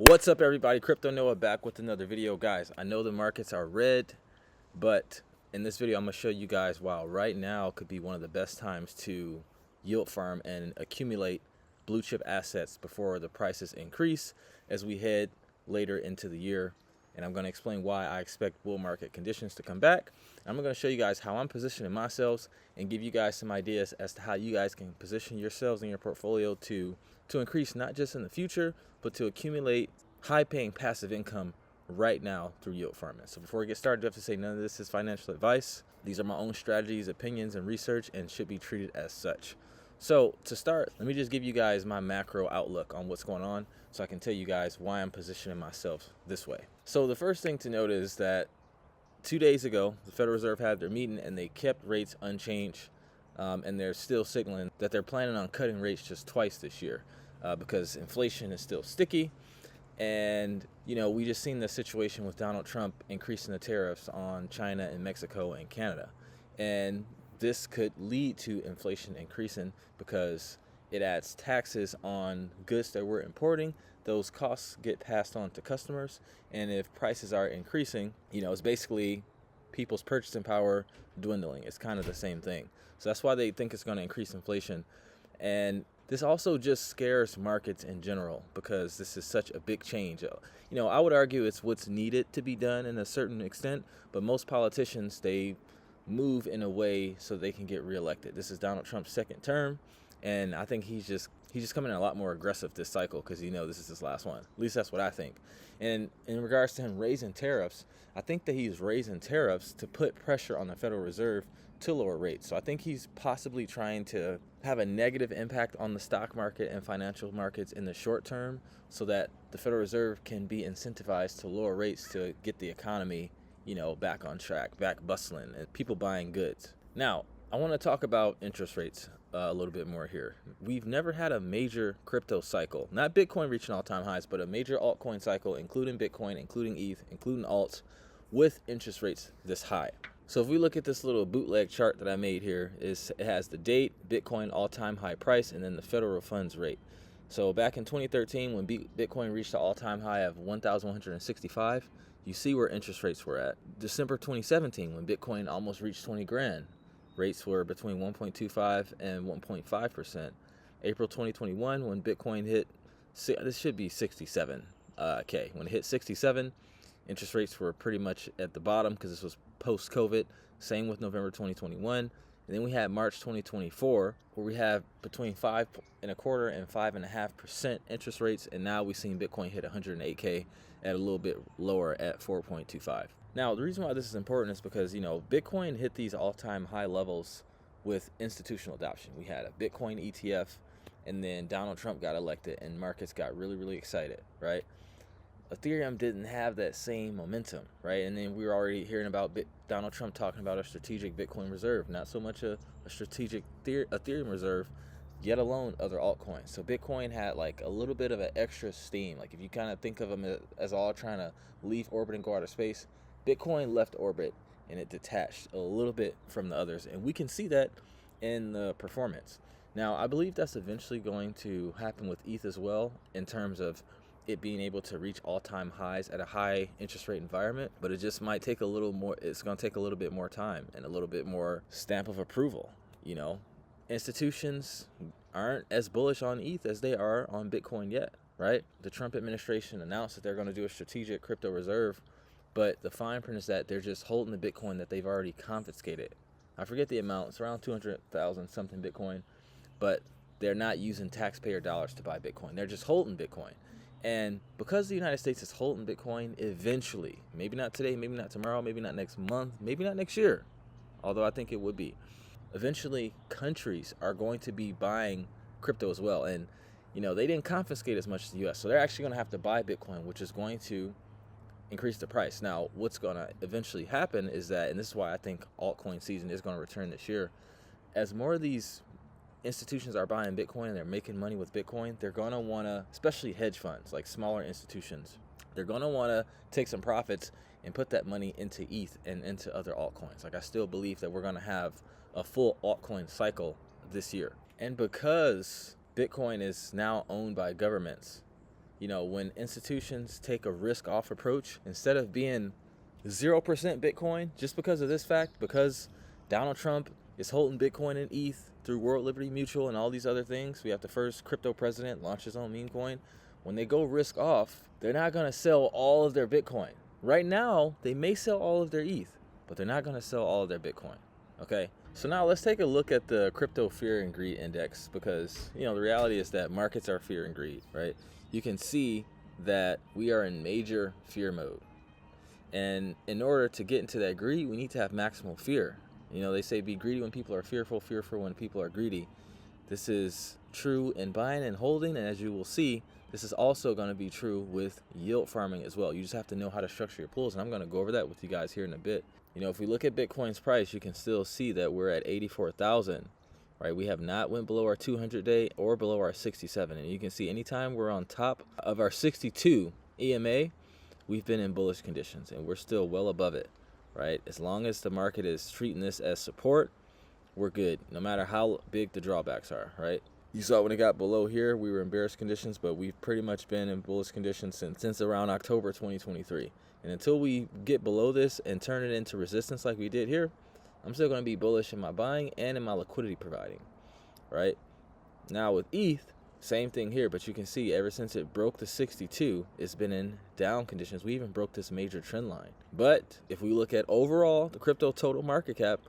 What's up, everybody? Crypto Noah back with another video. Guys, I know the markets are red, but in this video I'm going to show you guys why right now could be one of the best times to yield farm and accumulate blue chip assets before the prices increase as we head later into the year. And I'm going to explain why I expect bull market conditions to come back. I'm going to show you guys how I'm positioning myself and give you guys some ideas as to how you guys can position yourselves in your portfolio to increase not just in the future, but to accumulate high-paying passive income right now through yield farming. So before we get started, I have to say none of this is financial advice. These are my own strategies, opinions, and research, and should be treated as such. So to start, let me just give you guys my macro outlook on what's going on so I can tell you guys why I'm positioning myself this way. So the first thing to note is that 2 days ago, the Federal Reserve had their meeting and they kept rates unchanged. And they're still signaling that they're planning on cutting rates just twice this year because inflation is still sticky. And, you know, we just seen the situation with Donald Trump increasing the tariffs on China and Mexico and Canada. And this could lead to inflation increasing because it adds taxes on goods that we're importing. Those costs get passed on to customers. And if prices are increasing, you know, it's basically people's purchasing power dwindling. It's kind of the same thing. So that's why they think it's going to increase inflation. And this also just scares markets in general because this is such a big change. You know, I would argue it's what's needed to be done in a certain extent, but most politicians, they move in a way so they can get reelected. This is Donald Trump's second term, and I think he's just coming in a lot more aggressive this cycle because, you know, this is his last one. At least that's what I think. And in regards to him raising tariffs, I think that he's raising tariffs to put pressure on the Federal Reserve to lower rates. So I think he's possibly trying to have a negative impact on the stock market and financial markets in the short term so that the Federal Reserve can be incentivized to lower rates to get the economy, you know, back on track, back bustling, and people buying goods. Now, I want to talk about interest rates a little bit more here. We've never had a major crypto cycle, not Bitcoin reaching all-time highs, but a major altcoin cycle, including Bitcoin, including ETH, including alts, with interest rates this high. So if we look at this little bootleg chart that I made here, it has the date, Bitcoin all-time high price, and then the federal funds rate. So back in 2013, when Bitcoin reached the all-time high of 1,165, you see where interest rates were at. December 2017, when Bitcoin almost reached 20 grand, rates were between 1.25 and 1.5%. April 2021, when Bitcoin hit, this should be 67K. When it hit 67, interest rates were pretty much at the bottom because this was post-COVID. Same with November 2021. And then we had March 2024, where we have between 5.25% and 5.5% interest rates. And now we've seen Bitcoin hit 108K at a little bit lower at 4.25. Now, the reason why this is important is because, you know, Bitcoin hit these all-time high levels with institutional adoption. We had a Bitcoin ETF, and then Donald Trump got elected, and markets got really, really excited, right? Ethereum didn't have that same momentum, right? And then we were already hearing about Donald Trump talking about a strategic Bitcoin reserve, not so much a strategic Ethereum reserve, yet alone other altcoins. So Bitcoin had like a little bit of an extra steam. Like if you kind of think of them as all trying to leave orbit and go out of space, Bitcoin left orbit and it detached a little bit from the others. And we can see that in the performance. Now, I believe that's eventually going to happen with ETH as well in terms of it being able to reach all-time highs at a high interest rate environment, but it just might take a little more. It's going to take a little bit more time and a little bit more stamp of approval. You know, institutions aren't as bullish on ETH as they are on Bitcoin yet, right? The Trump administration announced that they're going to do a strategic crypto reserve, but the fine print is that they're just holding the Bitcoin that they've already confiscated. I forget the amount. It's around 200,000 something Bitcoin, but they're not using taxpayer dollars to buy Bitcoin. They're just holding Bitcoin. And because the United States is holding Bitcoin, eventually, maybe not today, maybe not tomorrow, maybe not next month, maybe not next year, although I think it would be, eventually countries are going to be buying crypto as well. And, you know, they didn't confiscate as much as the U.S., so they're actually going to have to buy Bitcoin, which is going to increase the price. Now, what's going to eventually happen is that, and this is why I think altcoin season is going to return this year, as more of these institutions are buying Bitcoin and they're making money with Bitcoin, they're going to want to, especially hedge funds, like smaller institutions, they're going to want to take some profits and put that money into ETH and into other altcoins. Like I still believe that we're going to have a full altcoin cycle this year. And because Bitcoin is now owned by governments, You know, when institutions take a risk off approach, instead of being 0% Bitcoin, just because of this fact, because Donald Trump is holding Bitcoin and ETH through World Liberty Mutual and all these other things. We have the first crypto president launch his own meme coin. When they go risk off, they're not going to sell all of their Bitcoin. Right now, they may sell all of their ETH, but they're not going to sell all of their Bitcoin. Okay, so now let's take a look at the crypto fear and greed index, because, you know, the reality is that markets are fear and greed, right? You can see that we are in major fear mode. And in order to get into that greed, we need to have maximal fear. You know, they say be greedy when people are fearful, fearful when people are greedy. This is true in buying and holding, and as you will see, this is also going to be true with yield farming as well. You just have to know how to structure your pools, and I'm going to go over that with you guys here in a bit. You know, if we look at Bitcoin's price, you can still see that we're at 84,000, right? We have not went below our 200-day or below our 67, and you can see anytime we're on top of our 62 EMA, we've been in bullish conditions, and we're still well above it, right? As long as the market is treating this as support, we're good, no matter how big the drawbacks are, right? You saw when it got below here, we were in bearish conditions, but we've pretty much been in bullish conditions since around October 2023. And until we get below this and turn it into resistance like we did here, I'm still going to be bullish in my buying and in my liquidity providing, right? Now with ETH, same thing here, but you can see ever since it broke the 62, it's been in down conditions. We even broke this major trend line. But if we look at overall the crypto total market cap,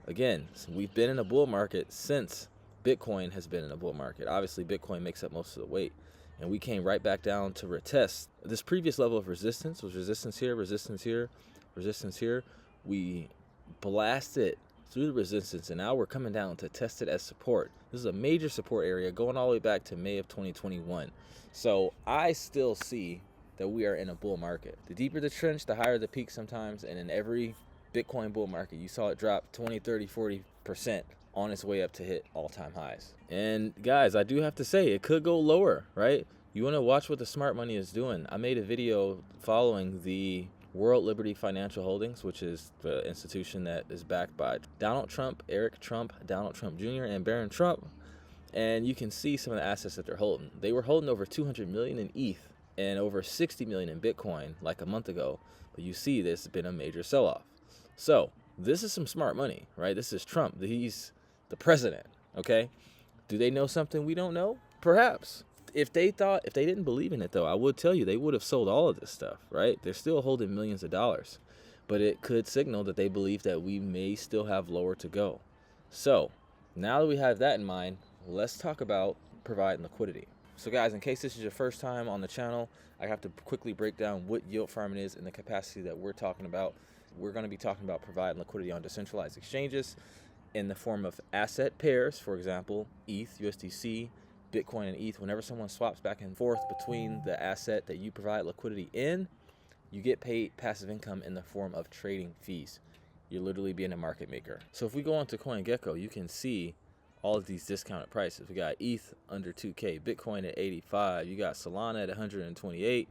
again, we've been in a bull market since Bitcoin has been in a bull market. Obviously, Bitcoin makes up most of the weight. And we came right back down to retest this previous level of resistance. Was resistance here, resistance here, resistance here. We blasted through the resistance, and now we're coming down to test it as support. This is a major support area going all the way back to May of 2021. So I still see that we are in a bull market. The deeper the trench, the higher the peak sometimes. And in every Bitcoin bull market, you saw it drop 20, 30, 40% on its way up to hit all-time highs. And guys, I do have to say, it could go lower, right? You want to watch what the smart money is doing. I made a video following the World Liberty Financial Holdings, which is the institution that is backed by Donald Trump, Eric Trump, Donald Trump Jr., and Barron Trump. And you can see some of the assets that they're holding. They were holding over 200 million in ETH and over 60 million in Bitcoin like a month ago. But you see this has been a major sell-off. So this is some smart money, right? This is Trump. He's the president, okay? Do they know something we don't know? Perhaps. If they didn't believe in it, though, I would tell you they would have sold all of this stuff, right? They're still holding millions of dollars. But it could signal that they believe that we may still have lower to go. So now that we have that in mind, let's talk about providing liquidity. So guys, in case this is your first time on the channel, I have to quickly break down what yield farming is in the capacity that we're talking about. We're going to be talking about providing liquidity on decentralized exchanges in the form of asset pairs, for example, ETH, USDC, Bitcoin, and ETH. Whenever someone swaps back and forth between the asset that you provide liquidity in, you get paid passive income in the form of trading fees. You're literally being a market maker. So if we go onto CoinGecko, you can see all of these discounted prices. We got ETH under 2K, Bitcoin at 85, you got Solana at 128,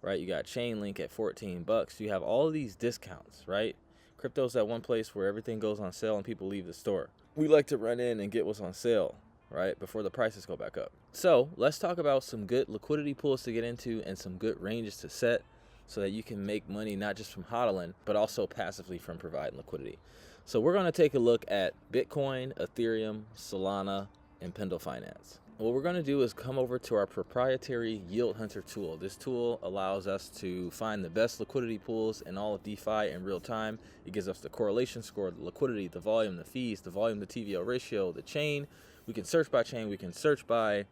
right? You got Chainlink at 14 bucks. You have all of these discounts, right? Crypto's at one place where everything goes on sale and people leave the store. We like to run in and get what's on sale, right, before the prices go back up. So let's talk about some good liquidity pools to get into and some good ranges to set so that you can make money not just from hodling, but also passively from providing liquidity. So we're going to take a look at Bitcoin, Ethereum, Solana, and Pendle Finance. What we're going to do is come over to our proprietary Yield Hunter tool. This tool allows us to find the best liquidity pools in all of DeFi in real time. It gives us the correlation score, the liquidity, the volume, the fees, the volume to TVL ratio, the chain. We can search by chain, we can search by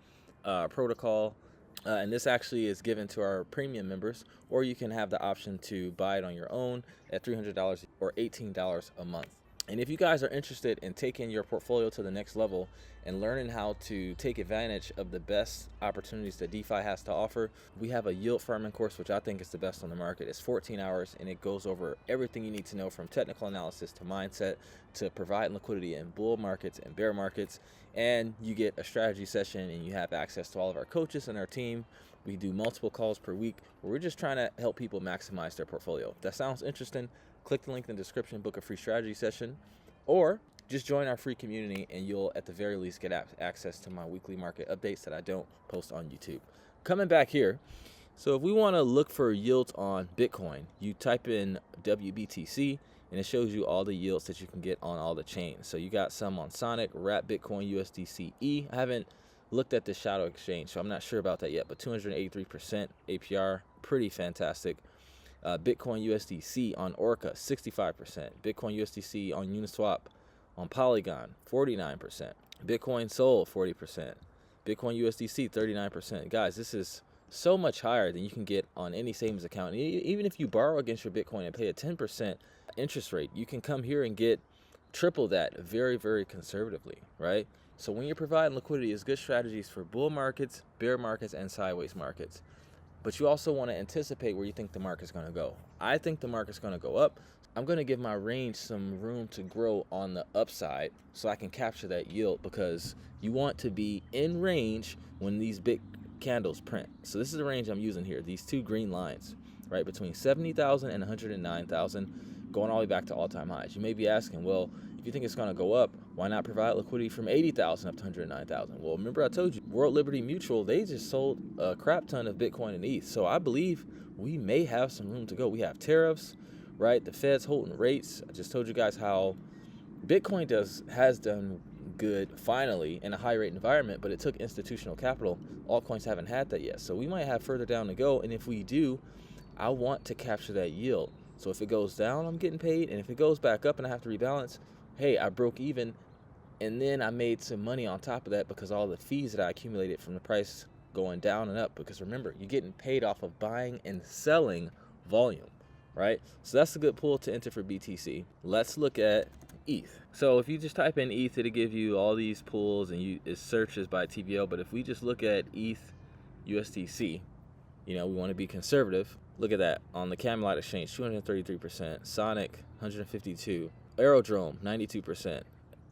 protocol, and this actually is given to our premium members, or you can have the option to buy it on your own at $300 or $18 a month. And if you guys are interested in taking your portfolio to the next level and learning how to take advantage of the best opportunities that DeFi has to offer, we have a yield farming course, which I think is the best on the market. It's 14 hours, and it goes over everything you need to know, from technical analysis to mindset to providing liquidity in bull markets and bear markets. And you get a strategy session, and you have access to all of our coaches and our team. We do multiple calls per week where we're just trying to help people maximize their portfolio. If that sounds interesting, click the link in the description, book a free strategy session. Or just join our free community and you'll at the very least get access to my weekly market updates that I don't post on YouTube. Coming back here, so if we want to look for yields on Bitcoin, you type in WBTC and it shows you all the yields that you can get on all the chains. So you got some on Sonic, Wrap, Bitcoin, USDC, I haven't looked at the shadow exchange, so I'm not sure about that yet, but 283% APR, pretty fantastic. Bitcoin USDC on Orca, 65%. Bitcoin USDC on Uniswap, on Polygon, 49%. Bitcoin Sol, 40%. Bitcoin USDC, 39%. Guys, this is so much higher than you can get on any savings account. Even if you borrow against your Bitcoin and pay a 10% interest rate, you can come here and get triple that very, very conservatively, right? So when you're providing liquidity, it's good strategies for bull markets, bear markets, and sideways markets. But you also want to anticipate where you think the market's going to go. I think the market's going to go up. I'm going to give my range some room to grow on the upside so I can capture that yield, because you want to be in range when these big candles print. So this is the range I'm using here, these two green lines, right, between 70,000 and 109,000, going all the way back to all-time highs. You may be asking, well, if you think it's going to go up, why not provide liquidity from 80,000 up to 109,000? Well, remember I told you, World Liberty Mutual, they just sold a crap ton of Bitcoin and ETH. So I believe we may have some room to go. We have tariffs, right? The Fed's holding rates. I just told you guys how Bitcoin has done good finally in a high rate environment, but it took institutional capital. Altcoins haven't had that yet. So we might have further down to go. And if we do, I want to capture that yield. So if it goes down, I'm getting paid. And if it goes back up and I have to rebalance, hey, I broke even, and then I made some money on top of that because all the fees that I accumulated from the price going down and up. Because remember, you're getting paid off of buying and selling volume, right? So that's a good pool to enter for BTC. Let's look at ETH. So if you just type in ETH, it'll give you all these pools, and it searches by TVL. But if we just look at ETH USDC, we want to be conservative. Look at that on the Camelot Exchange, 233%. Sonic, 152%. Aerodrome, 92%.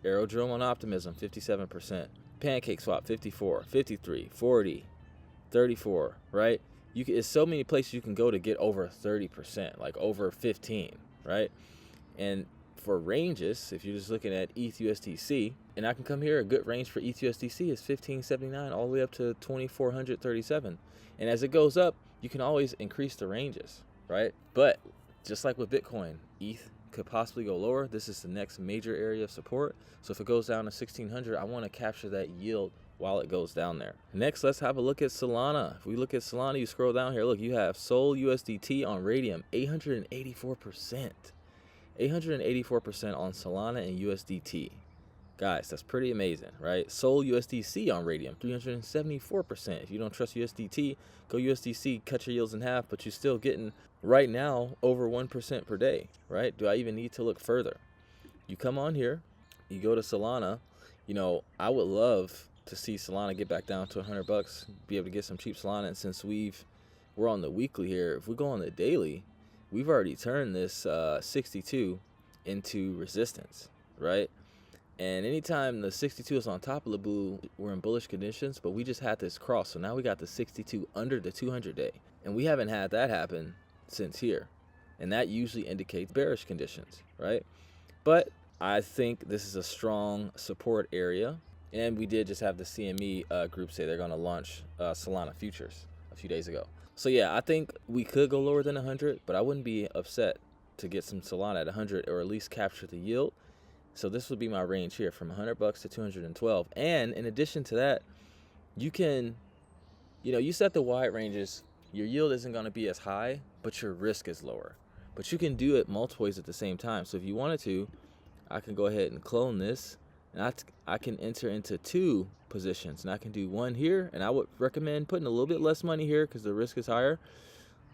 Aerodrome on Optimism, 57%. Pancake Swap, 54, 53, 40, 34, right? It's so many places you can go to get over 30%, like over 15, right? And for ranges, if you're just looking at ETH USDC, and I can come here, a good range for ETH USDC is 1579 all the way up to 2437. And as it goes up, you can always increase the ranges, right? But just like with Bitcoin, ETH could possibly go lower. This is the next major area of support. So if it goes down to 1600, I want to capture that yield while it goes down there. Next, let's have a look at Solana. If we look at Solana, you scroll down here, look, you have Sol USDT on Radium, 884%. 884% on Solana and USDT. Guys, that's pretty amazing, right? Sol USDC on Radium, 374%. If you don't trust USDT, go USDC, cut your yields in half, but you're still getting, right now, over 1% per day, right? Do I even need to look further? You come on here, you go to Solana. I would love to see Solana get back down to $100, be able to get some cheap Solana. And since we're on the weekly here, if we go on the daily, we've already turned this 62 into resistance, right? And anytime the 62 is on top of the blue, we're in bullish conditions, but we just had this cross. So now we got the 62 under the 200 day. And we haven't had that happen since here. And that usually indicates bearish conditions, right? But I think this is a strong support area. And we did just have the CME group say they're going to launch Solana futures a few days ago. So yeah, I think we could go lower than 100, but I wouldn't be upset to get some Solana at 100 or at least capture the yield. So this would be my range here from $100 to 212. And in addition to that, you can, you set the wide ranges. Your yield isn't going to be as high, but your risk is lower. But you can do it multiple ways at the same time. So if you wanted to, I can go ahead and clone this, and I can enter into two positions, and I can do one here, and I would recommend putting a little bit less money here because the risk is higher.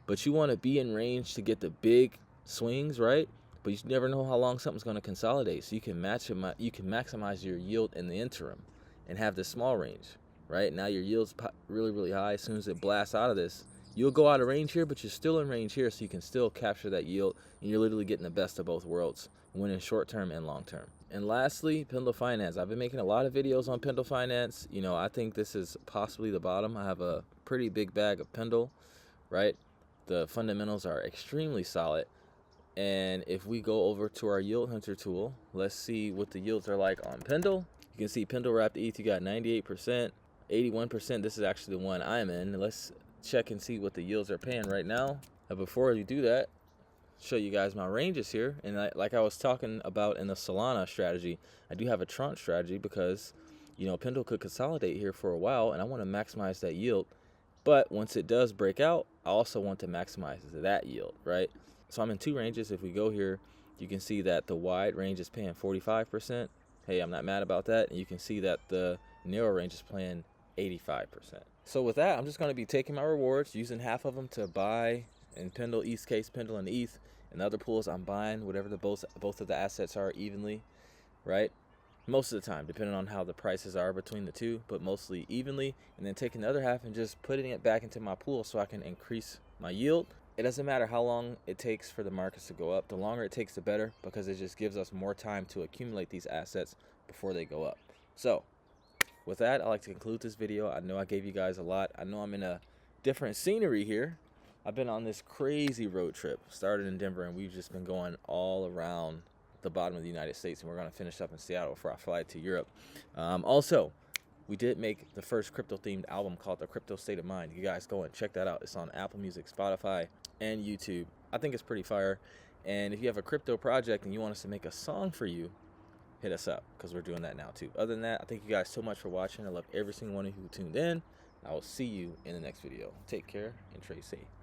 But you want to be in range to get the big swings, right? But you never know how long something's going to consolidate. So you can maximize your yield in the interim and have this small range, right? Now your yield's really, really high. As soon as it blasts out of this, you'll go out of range here, but you're still in range here, so you can still capture that yield, and you're literally getting the best of both worlds, winning short term and long term. And lastly, Pendle Finance. I've been making a lot of videos on Pendle Finance. I think this is possibly the bottom. I have a pretty big bag of Pendle, right? The fundamentals are extremely solid. And if we go over to our yield hunter tool, let's see what the yields are like on Pendle. You can see Pendle wrapped ETH, you got 98%, 81%. This is actually the one I'm in. Let's check and see what the yields are paying right now. But before we do that, show you guys my ranges here. And like I was talking about in the Solana strategy, I do have a tranche strategy because, you know, Pendle could consolidate here for a while and I want to maximize that yield. But once it does break out, I also want to maximize that yield, right? So I'm in two ranges. If we go here, you can see that the wide range is paying 45%. Hey, I'm not mad about that. And you can see that the narrow range is paying 85%. So with that, I'm just going to be taking my rewards, using half of them to buy in Pendle, East Case, Pendle, and ETH. And the other pools, I'm buying whatever the both of the assets are evenly, right? Most of the time, depending on how the prices are between the two, but mostly evenly. And then taking the other half and just putting it back into my pool so I can increase my yield. It doesn't matter how long it takes for the markets to go up. The longer it takes, the better, because it just gives us more time to accumulate these assets before they go up. So with that, I'd like to conclude this video. I know I gave you guys a lot. I know I'm in a different scenery here. I've been on this crazy road trip, started in Denver, and we've just been going all around the bottom of the United States, and we're going to finish up in Seattle before I fly to Europe. Also, we did make the first crypto-themed album called The Crypto State of Mind. You guys go and check that out. It's on Apple Music, Spotify, and YouTube. I think it's pretty fire. And if you have a crypto project and you want us to make a song for you, hit us up, because we're doing that now too. Other than that, I thank you guys so much for watching. I love every single one of you who tuned in. I will see you in the next video. Take care and trade safe.